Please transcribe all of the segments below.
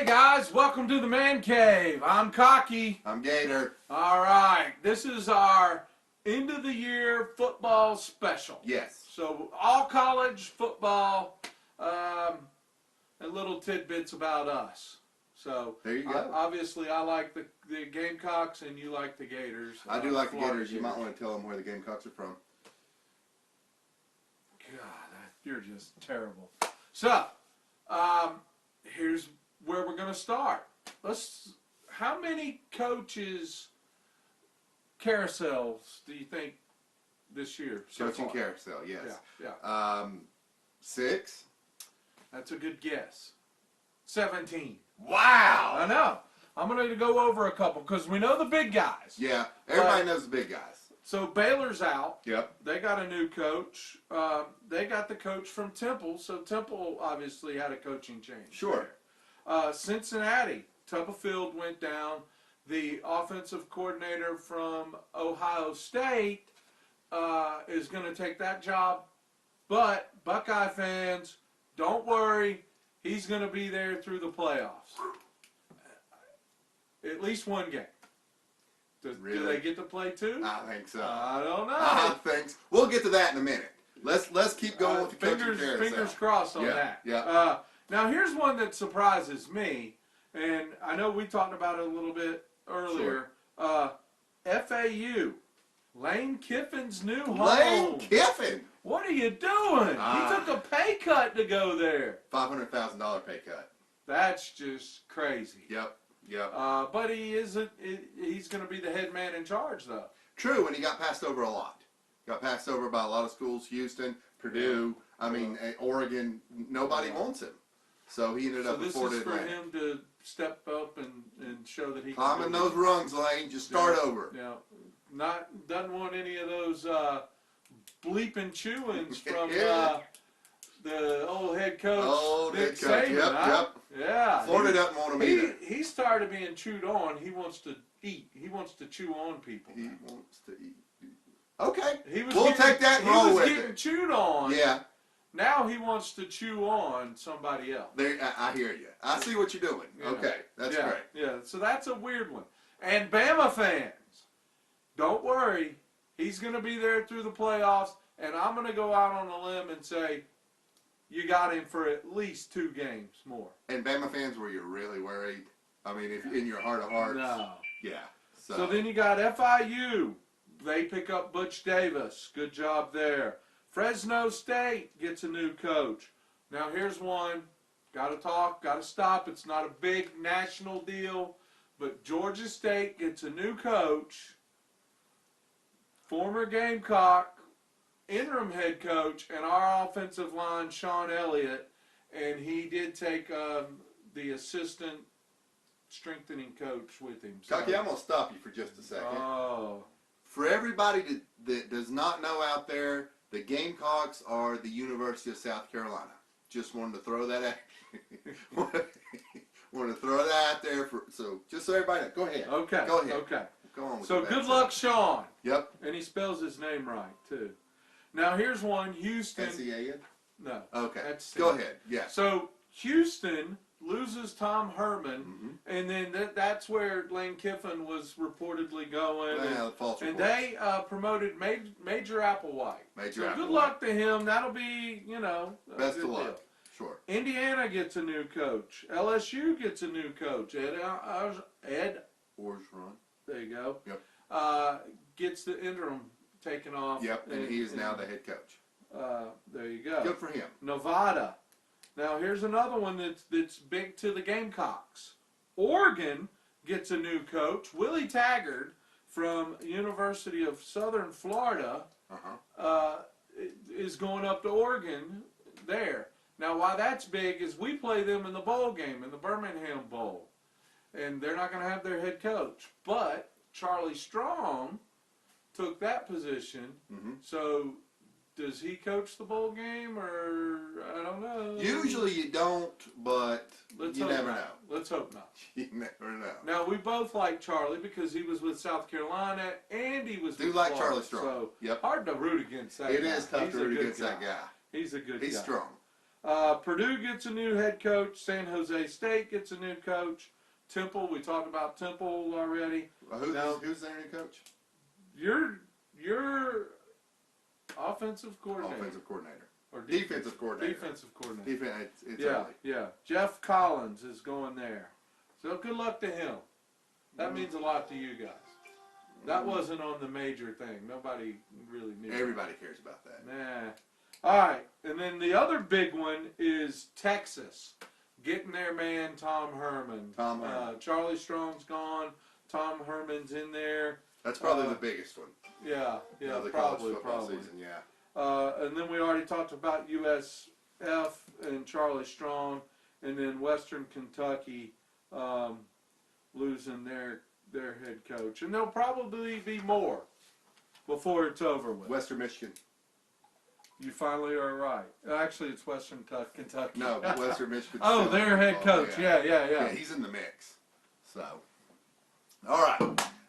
Hey guys, welcome to the Man Cave. I'm Cocky. I'm Gator. All right, this is our end of the year football special. Yes. So all college football and little tidbits about us. So there you go. Obviously, I like the Gamecocks and you like the Gators. I do like the Gators. You might want to tell them where the Gamecocks are from. God, you're just terrible. So, here's where we're going to start. How many coaches carousels do you think this year? Coaching carousel, yes. Yeah. 6. That's a good guess. 17. Wow. I know. I'm going to go over a couple because we know the big guys. Yeah, everybody knows the big guys. So Baylor's out. Yep. They got a new coach. They got the coach from Temple, so Temple obviously had a coaching change. Sure. Cincinnati, Tuberfield went down. The offensive coordinator from Ohio State is going to take that job. But Buckeye fans, don't worry. He's going to be there through the playoffs. At least one game. Really? Do they get to play two? I think so. I don't know. I think so. We'll get to that in a minute. Let's keep going with the coaching carousel. Fingers crossed on that. Yeah. Now here's one that surprises me, and I know we talked about it a little bit earlier. Sure. FAU, Lane Kiffin's new home. Lane Kiffin. What are you doing? He took a pay cut to go there. $500,000 pay cut. That's just crazy. Yep. But he's going to be the head man in charge, though. True, and he got passed over a lot. Got passed over by a lot of schools, Houston, Purdue, Oregon. Nobody wants him. So he ended up before this is for him to step up and show that he can climbing those rungs, Lane. Just start over. Yeah. Doesn't want any of those bleeping chewings from the old head coach, Nick Saban. Yep. Yeah. Florida doesn't want him either. He's tired of being chewed on. He wants to eat. He wants to chew on people. He wants to eat. Okay. We'll take that and roll with it. He was getting chewed on. Yeah. Now he wants to chew on somebody else. I hear you. I see what you're doing. Yeah. Okay. That's great. Yeah. So that's a weird one. And Bama fans, don't worry. He's going to be there through the playoffs. And I'm going to go out on a limb and say, you got him for at least 2 games more. And Bama fans, were you really worried? I mean, if in your heart of hearts. No. Yeah. So then you got FIU. They pick up Butch Davis. Good job there. Fresno State gets a new coach. Now here's one. Got to talk, got to stop. It's not a big national deal. But Georgia State gets a new coach. Former Gamecock. Interim head coach and our offensive line, Sean Elliott, and he did take the assistant strengthening coach with him. So. Cocky, I'm going to stop you for just a second. Oh. For everybody that does not know out there, the Gamecocks are the University of South Carolina. Just wanted to throw that out. wanted to throw that out there just so everybody knows. Go ahead. Okay. Go ahead. Okay. Go on with so good luck, Sean. Yep. And he spells his name right too. Now here's one, Houston. S-E-A-N? No. Okay. That's Go ahead. Yeah. So Houston loses Tom Herman, and then that's where Lane Kiffin was reportedly going. And they promoted Major Applewhite. Good luck to him. That'll be, best of luck. Sure. Indiana gets a new coach. LSU gets a new coach. Ed Orgeron. There you go. Yep. Gets the interim taken off. Yep, and he is now the head coach. There you go. Good for him. Nevada. Now here's another one that's big to the Gamecocks. Oregon gets a new coach. Willie Taggart from University of Southern Florida is going up to Oregon there. Now why that's big is we play them in the bowl game, in the Birmingham Bowl. And they're not going to have their head coach. But Charlie Strong took that position. So does he coach the bowl game, or I don't know? Usually you don't, but you never know. Let's hope not. You never know. Now we both like Charlie because he was with South Carolina and he was with like Florida, Charlie Strong. So hard to root against that guy. It is tough to root against that guy. He's a good guy. He's strong. Purdue gets a new head coach. San Jose State gets a new coach. Temple, we talked about Temple already. Who's their new coach? Your offensive coordinator. Offensive coordinator. Or defensive coordinator. Defensive coordinator. It's early. Yeah. Jeff Collins is going there. So good luck to him. That means a lot to you guys. That wasn't on the major thing. Nobody really knew. Everybody cares about that. Nah. All right. And then the other big one is Texas. Getting their man, Tom Herman. Charlie Strong's gone. Tom Herman's in there. That's probably the biggest one. Yeah, the probably. season, yeah. And then we already talked about USF and Charlie Strong, and then Western Kentucky losing their head coach. And there'll probably be more before it's over with. Western Michigan. You finally are right. Actually, it's Western Kentucky. No, but Western Michigan. Oh, their head coach. Yeah. Yeah, he's in the mix. So, all right.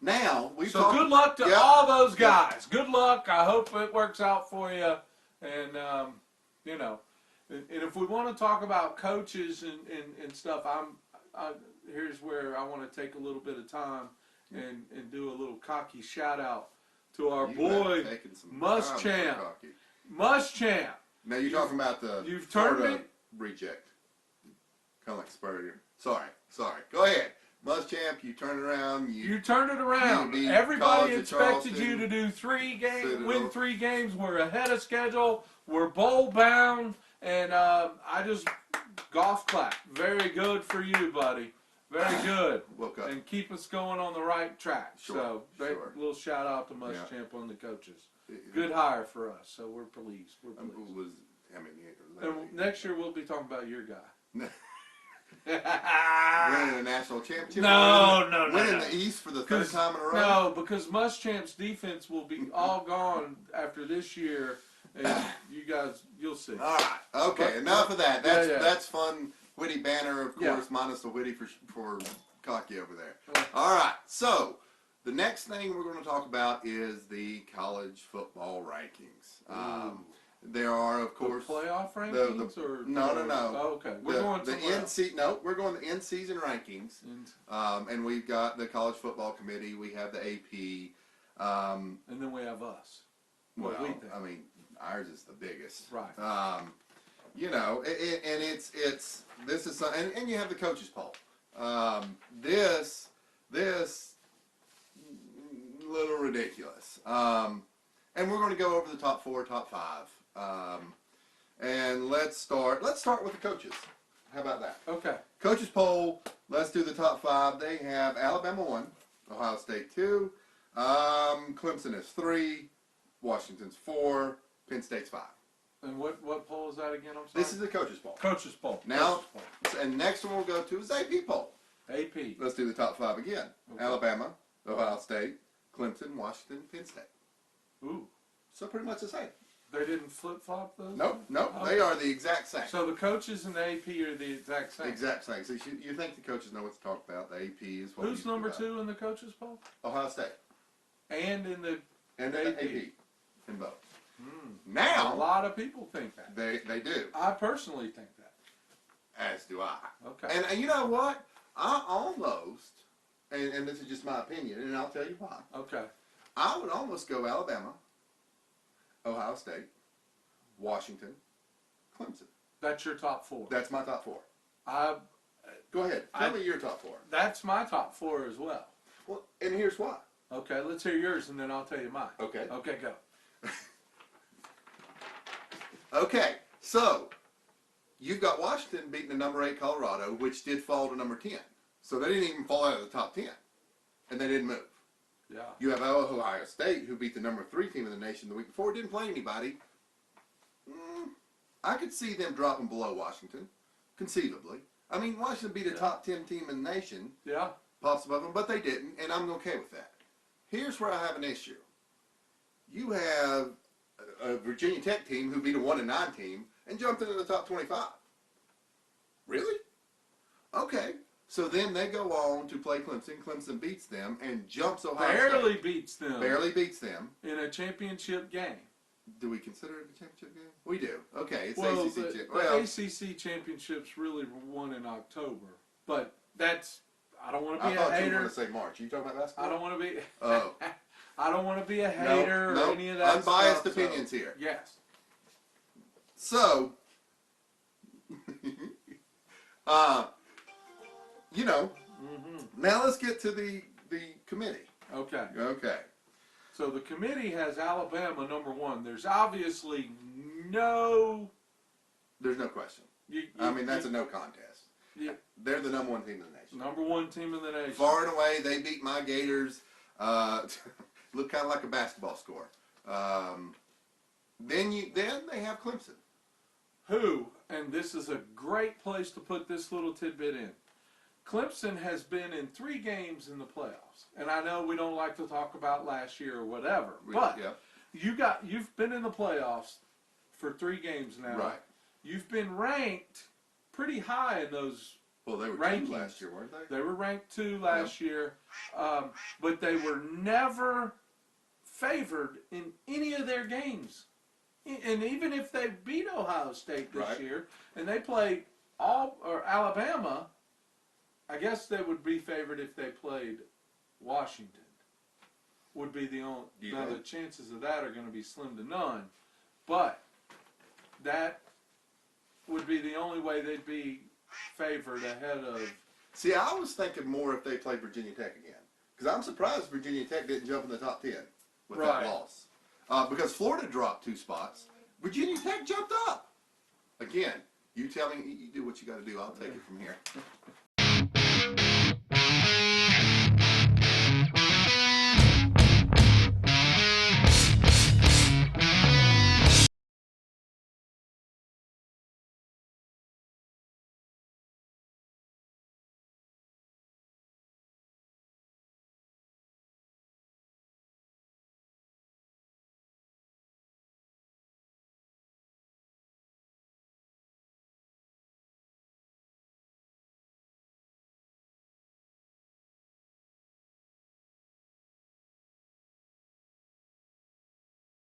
Now good luck to all those guys. Good luck. I hope it works out for you. And and if we want to talk about coaches and stuff, here's where I want to take a little bit of time and do a little cocky shout out to our boy Muschamp. Muschamp. Now you're talking about the Florida reject. Kind of like Spurrier. Sorry. Go ahead. Muschamp, you turned around. You turned it around. Everybody expected you to do win 3 games. We're ahead of schedule. We're bowl bound, and I just golf clap. Very good for you, buddy. Very good. And keep us going on the right track. Sure. Little shout out to Muschamp on the coaches. Good hire for us. So we're pleased. And next year we'll be talking about your guy. Winning a national championship. No. Winning the East for the 3rd time in a row. No, because Muschamp's defense will be all gone after this year, and you guys, you'll see. All right. Okay. Enough of that. That's fun. Witty banner, of course, minus the witty for cocky over there. All right. So the next thing we're going to talk about is the college football rankings. There are, of course, the playoff rankings, no. Oh, okay, we're going the in-season rankings, and we've got the college football committee. We have the AP, and then we have us. What we think. I mean, ours is the biggest, right? And this is and you have the coaches poll. This little ridiculous. And we're going to go over the top 4, top 5. And let's start with the coaches. How about that? Okay. Coaches poll. Let's do the top 5. They have Alabama 1, Ohio State 2, Clemson is 3, Washington's 4, Penn State's 5. And what poll is that again? I'm sorry. This is the coaches poll. Coaches poll. Now, and next one we'll go to is AP poll. AP. Let's do the top 5 again. Okay. Alabama, Ohio State, Clemson, Washington, Penn State. Ooh. So pretty much the same. They didn't flip-flop those? Nope. Okay. They are the exact same. So the coaches and the AP are the exact same? Exact same. So you think the coaches know what to talk about. The AP is what Who's number 2 in the coaches poll? Ohio State. And in the AP. In both. Now, a lot of people think that. They do. I personally think that. As do I. Okay. And you know what? I almost, and this is just my opinion, and I'll tell you why. Okay. I would almost go Alabama, Ohio State, Washington, Clemson. That's your top 4. That's my top 4. Go ahead. Tell me your top 4. That's my top 4 as well. Well, and here's why. Okay, let's hear yours, and then I'll tell you mine. Okay. Okay, go. Okay, so you've got Washington beating the number 8 Colorado, which did fall to number 10. So they didn't even fall out of the top 10, and they didn't move. Yeah. You have Ohio State, who beat the number 3 team in the nation the week before, didn't play anybody. I could see them dropping below Washington, conceivably. I mean, Washington beat a top 10 team in the nation. Yeah. Pops above them, but they didn't, and I'm okay with that. Here's where I have an issue. You have a Virginia Tech team who beat a 1-9 team and jumped into the top 25. Really? Okay. So then they go on to play Clemson. Clemson beats them and jumps Ohio State. Barely beats them. Barely beats them. In a championship game. Do we consider it a championship game? We do. Okay, it's Well, ACC. the ACC championships really won in October, but that's. I don't want to I be a thought you were hater. going to say March. You talking about basketball? I don't want to be. Oh. I don't want to be a hater No, or any of that unbiased stuff, opinions here. Yes. So, you know, now let's get to the committee. Okay. Okay. So the committee has Alabama number 1. There's obviously no. There's no question. I mean, that's a no contest. Yeah. They're the number 1 team in the nation. Number 1 team in the nation. Far and away, they beat my Gators. Look kind of like a basketball score. Then they have Clemson. Who, and this is a great place to put this little tidbit in. Clemson has been in 3 games in the playoffs, and I know we don't like to talk about last year or whatever, but you've been in the playoffs for 3 games now. Right. You've been ranked pretty high in those. Well, they were rankings. 2 last year, weren't they? They were ranked 2 last year, but they were never favored in any of their games. And even if they beat Ohio State this year, and they played Alabama, I guess they would be favored if they played Washington. Would be the only. Now the chances of that are going to be slim to none, but that would be the only way they'd be favored ahead of. See, I was thinking more if they played Virginia Tech again, because I'm surprised Virginia Tech didn't jump in the top 10 with that loss. Because Florida dropped 2 spots, Virginia Tech jumped up. Again, you tell me, you do what you got to do. I'll take it from here.